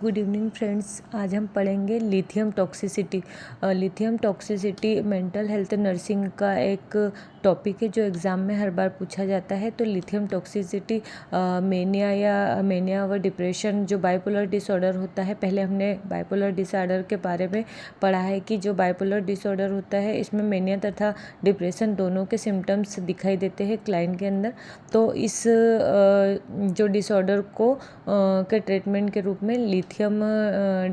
Good evening friends. आज हम पढ़ेंगे lithium toxicity. Lithium toxicity mental health nursing का एक टॉपिक है जो एग्ज़ाम में हर बार पूछा जाता है। तो लिथियम टॉक्सिसिटी मेनिया व डिप्रेशन जो बाइपोलर डिसऑर्डर होता है, पहले हमने बाइपोलर डिसऑर्डर के बारे में पढ़ा है कि जो बाइपोलर डिसऑर्डर होता है इसमें मेनिया तथा डिप्रेशन दोनों के सिम्टम्स दिखाई देते हैं क्लाइंट के अंदर। तो इस जो डिसऑर्डर को के ट्रीटमेंट के रूप में लिथियम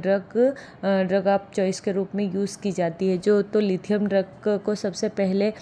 ड्रग ऑफ चॉइस के रूप में यूज़ की जाती है। तो लिथियम ड्रग को सबसे पहले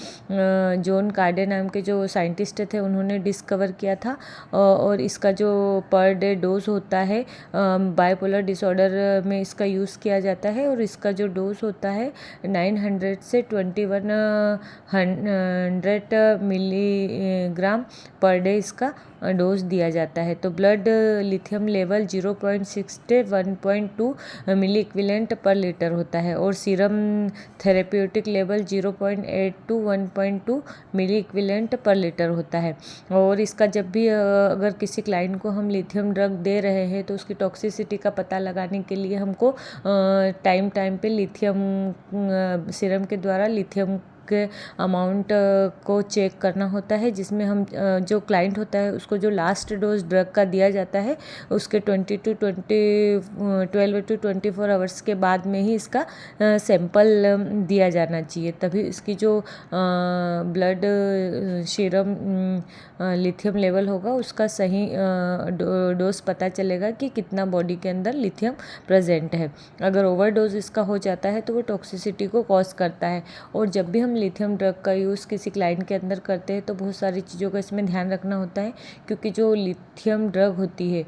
जॉन कार्डे नाम के जो साइंटिस्ट थे उन्होंने डिस्कवर किया था। और इसका जो पर डे डोज होता है बाइपोलर डिसऑर्डर में इसका यूज़ किया जाता है, और इसका जो डोज होता है 900 से 2100 मिलीग्राम पर डे इसका डोज दिया जाता है। तो ब्लड लिथियम लेवल 0.6 से 1.2 मिली इक्विवेलेंट पर लीटर होता है, और serum therapeutic level 0.8 to 1.2 milli equivalent per litre होता है। और इसका जब भी अगर किसी क्लाइंट को हम लिथियम ड्रग दे रहे हैं तो उसकी टॉक्सिसिटी का पता लगाने के लिए हमको टाइम पे लिथियम सीरम के द्वारा लिथियम के अमाउंट को चेक करना होता है, जिसमें हम जो क्लाइंट होता है उसको जो लास्ट डोज ड्रग का दिया जाता है उसके 12 टू 24 आवर्स के बाद में ही इसका सैंपल दिया जाना चाहिए, तभी इसकी जो ब्लड सीरम लिथियम लेवल होगा उसका सही डोज पता चलेगा कि कितना बॉडी के अंदर लिथियम प्रेजेंट है। अगर ओवरडोज इसका हो जाता है तो वो टॉक्सिसिटी को कॉज करता है। और जब भी हम लिथियम ड्रग का यूज़ किसी क्लाइंट के अंदर करते हैं तो बहुत सारी चीज़ों का इसमें ध्यान रखना होता है, क्योंकि जो लिथियम ड्रग होती है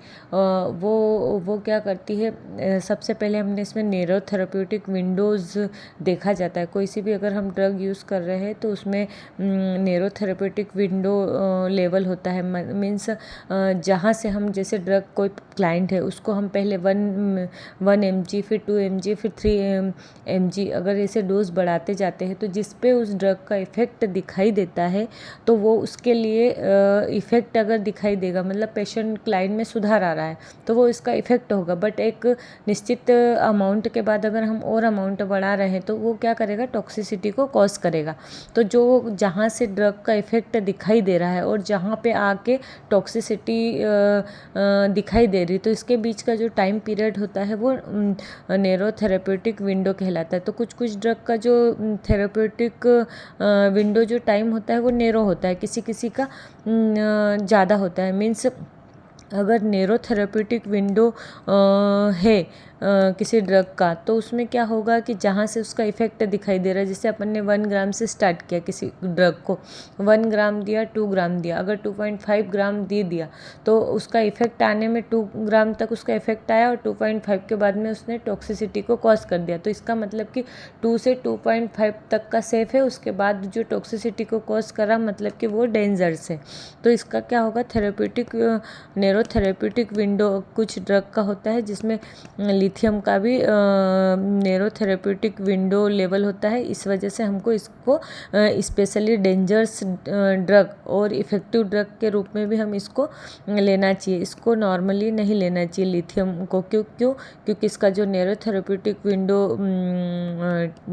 वो क्या करती है, सबसे पहले हमने इसमें नैरो थेरेप्यूटिक विंडोज़ देखा जाता है। कोई सी भी अगर हम ड्रग यूज़ कर रहे हैं तो उसमें नैरो थेरेप्यूटिक विंडो लेवल होता है। मीन्स जहाँ से हम जैसे ड्रग कोई क्लाइंट है उसको हम पहले 1 mg फिर 2 mg फिर 3 mg अगर ऐसे डोज बढ़ाते जाते हैं तो जिस पे उस ड्रग का इफ़ेक्ट दिखाई देता है तो वो उसके लिए इफ़ेक्ट अगर दिखाई देगा, मतलब पेशेंट क्लाइंट में सुधार आ रहा है तो वो इसका इफ़ेक्ट होगा। बट एक निश्चित अमाउंट के बाद अगर हम और अमाउंट बढ़ा रहे हैं तो वो क्या करेगा, टॉक्सिसिटी को कॉज करेगा। तो जो जहाँ से ड्रग का इफ़ेक्ट दिखाई दे रहा है और जहाँ पे आके टॉक्सिसिटी दिखाई दे रही, तो इसके बीच का जो टाइम पीरियड होता है वो नैरो थेरेप्यूटिक विंडो कहलाता है। तो कुछ ड्रग का जो थेरेप्यूटिक विंडो जो टाइम होता है वो नैरो होता है, किसी का ज़्यादा होता है। मीन्स अगर नैरो थेरेप्यूटिक विंडो है किसी ड्रग का, तो उसमें क्या होगा कि जहाँ से उसका इफ़ेक्ट दिखाई दे रहा है, जैसे अपन ने 1 ग्राम से स्टार्ट किया, किसी ड्रग को 1 ग्राम दिया, 2 ग्राम दिया, अगर 2.5 ग्राम दे दिया तो उसका इफ़ेक्ट आने में 2 ग्राम तक उसका इफ़ेक्ट आया, और 2.5 के बाद में उसने टॉक्सिसिटी को कॉज कर दिया। तो इसका मतलब कि 2 से 2.5 तक का सेफ है, उसके बाद जो टॉक्सिसिटी को कॉज करा मतलब कि वो डेंजरस है। तो इसका क्या होगा, थेरेप्यूटिक नैरो थेरेप्यूटिक विंडो कुछ ड्रग का होता है जिसमें लिथियम का भी नैरो थेरेप्यूटिक विंडो लेवल होता है। इस वजह से हमको इसको स्पेशली डेंजरस ड्रग और इफ़ेक्टिव ड्रग के रूप में भी हम इसको लेना चाहिए। इसको नॉर्मली नहीं लेना चाहिए लिथियम को। क्योंकि इसका जो नैरो थेरेप्यूटिक विंडो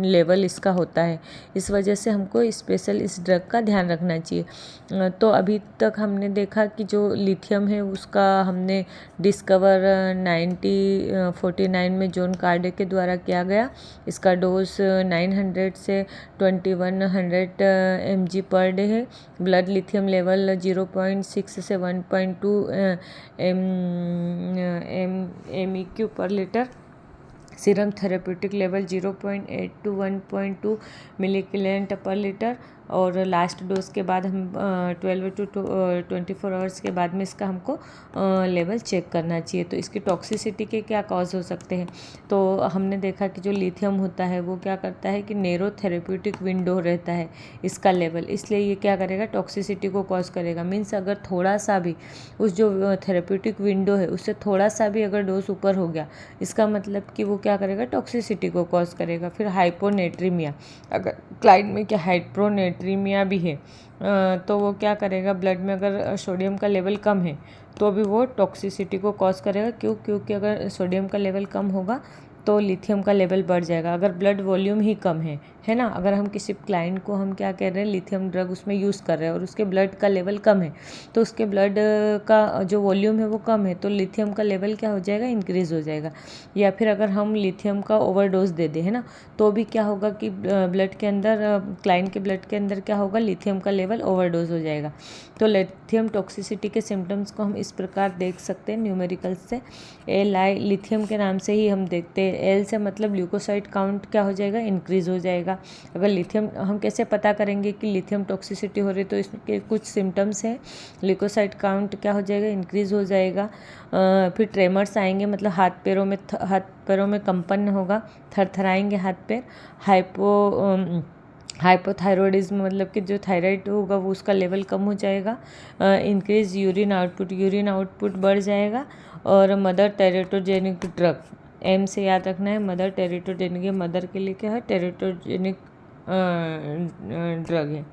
लेवल इसका होता है, इस वजह से हमको स्पेशल इस ड्रग का ध्यान रखना चाहिए। तो अभी तक हमने देखा कि जो लिथियम है उसका हमने डिस्कवर 1949 में जॉन कार्डे के द्वारा किया गया। इसका डोज 900 से 2100 mg पर डे है। ब्लड लिथियम लेवल 0.6 से 1.2 MEQ per litre. Serum therapeutic level 0.8 to 1.2 milli equivalent per litre. और लास्ट डोज के बाद हम 12 टू 24 आवर्स के बाद में इसका हमको लेवल चेक करना चाहिए। तो इसकी टॉक्सिसिटी के क्या कॉज हो सकते हैं, तो हमने देखा कि जो लिथियम होता है वो क्या करता है कि नैरो थेरेप्यूटिक विंडो रहता है इसका लेवल, इसलिए ये क्या करेगा, टॉक्सिसिटी को कॉज करेगा। मीन्स अगर थोड़ा सा भी उस जो थेरेप्यूटिक विंडो है उससे थोड़ा सा भी अगर डोज ऊपर हो गया, इसका मतलब कि वो क्या करेगा, टॉक्सिसिटी को कॉज करेगा। फिर हाइपोनेट्रीमिया, अगर क्लाइंट में क्या हाइपोनेट्रीमिया नाइट्रीमिया भी है, तो वो क्या करेगा, ब्लड में अगर सोडियम का लेवल कम है तो भी वो टॉक्सिसिटी को कॉज करेगा। क्योंकि अगर सोडियम का लेवल कम होगा तो लिथियम का लेवल बढ़ जाएगा। अगर ब्लड वॉल्यूम ही कम है ना, अगर हम किसी क्लाइंट को हम क्या कह रहे हैं, लिथियम ड्रग उसमें यूज़ कर रहे हैं और उसके ब्लड का लेवल कम है, तो उसके ब्लड का जो वॉल्यूम है वो कम है, तो लिथियम का लेवल क्या हो जाएगा, इंक्रीज़ हो जाएगा। या फिर अगर हम लिथियम का ओवरडोज दे दें, है ना, तो भी क्या होगा कि ब्लड के अंदर, क्लाइंट के ब्लड के अंदर क्या होगा, लिथियम का लेवल ओवरडोज हो जाएगा। तो लिथियम टॉक्सिसिटी के सिम्टम्स को हम इस प्रकार देख सकते हैं न्यूमेरिकल से। LI लिथियम के नाम से ही हम देखते हैं। L से मतलब ल्यूकोसाइट काउंट क्या हो जाएगा, इंक्रीज़ हो जाएगा। अगर लिथियम, हम कैसे पता करेंगे कि लिथियम टॉक्सिसिटी हो रही है, तो इसके कुछ सिम्टम्स हैं। ल्यूकोसाइट काउंट क्या हो जाएगा, इंक्रीज़ हो जाएगा। फिर ट्रेमर्स आएंगे, मतलब हाथ पैरों में कंपन होगा, थरथराएंगे हाथ पैर। हाइपोथायरॉयडिज्म, मतलब कि जो थायराइड होगा वो उसका लेवल कम हो जाएगा। इंक्रीज यूरिन आउटपुट बढ़ जाएगा। और मदर टेरेटोजेनिक ड्रग, M से याद रखना है, मदर टेरेटोजेनिक, मदर के लिए क्या है, टेरेटोजेनिक ड्रग है।